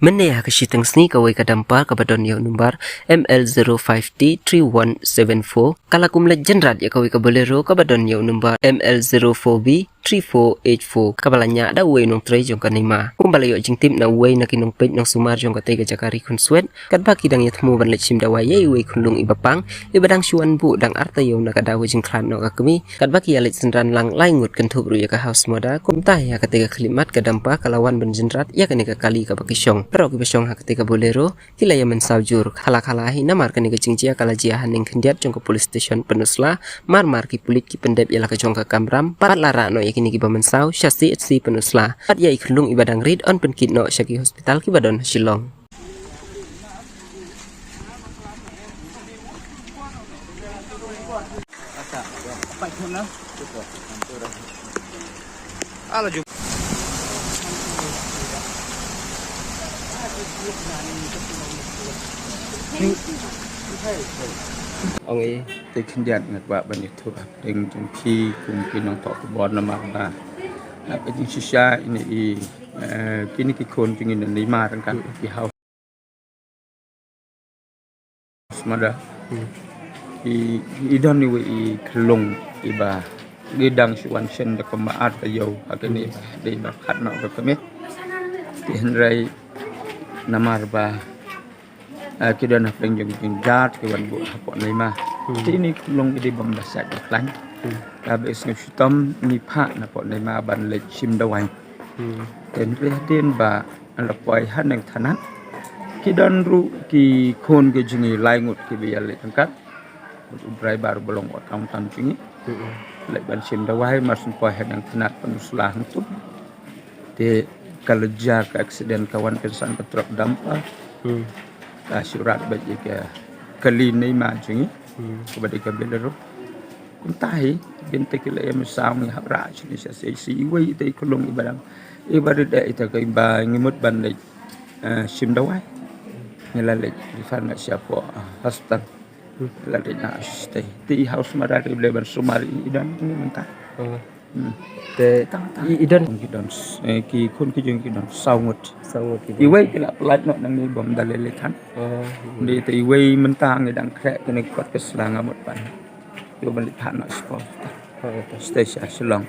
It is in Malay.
Menea kasitang sni kawai kadampar kabadon yaw numbar ML05D3174 kalakumlet jenrat ya kawai kabolero kabadon yaw numbar ML04B3484 kabalanya ada way nong tray jong kanima kumbalayo jing tim na way na kinong page nong sumar jong katay jakari kunswet kadbaki dang yatmu banlet sim dawa yay way kunlung ibapang ibadang syuan bu dang arta yaw nakadawa jing klan no kakami kadbaki yalit sendran lang laingut kentub ru ya ka house moda kumtah ya katay kalimat kadampa kalawan ben jenrat ya kanika kali kabakisyong pero kibasyong ha katay bolero kila ya mensaujur halak-halahi namar kanika jingjia kalajiahan ning kendiat jong ka police station penusla mar ki pulit ki pendep ya ka jong ka kamram pat lara no kini ki bamensau syasi etsi penusla pat ya ikhulung ibadang rid on penkit no syaki hospital ki badon Shillong. Ông ấy thì kinh điển ngặt vợ bên itu dengan trong khi cùng khi nông thọ của bọn làm mà bên những shisha ini kini kikon ingin lima kan di house semada idan ni i kelong iba gedang suan sen da kemaat tayo agani di bakat nak ke kami di hendrai namar ba kita nak penjung jat ke wan bu hapon lima ini kelong di bambasak lain habis ngefitam ni pak na pon lima ban le sim dawai dan rihatin ba alapoi han yang tanat kidan ru ki kon ke jingi laingut ki bial le tangkat ubrai baru belum otang tan jingi le ban sim dawai masun poi han yang tanat penuslah itu de kalau jak aksiden kawan kensan petruk dampa surat bagi ke kali ni ma jingi kepada kabelero kuntai binti kila yang sama habra sini saya si iwai itu kolong ibarat itu ke iba ngimut bandai sim dawai ngelalai di sana siapa hospital lalai na stay di house madari boleh bersumari idan ini mentah Te idan ki kun ki jeng ki don saungut iwai kila pelat no nang ni bom dalele kan di te iwai mentang ngedang krek kene kuat keselang amut pan yo balik nak sport stay Shillong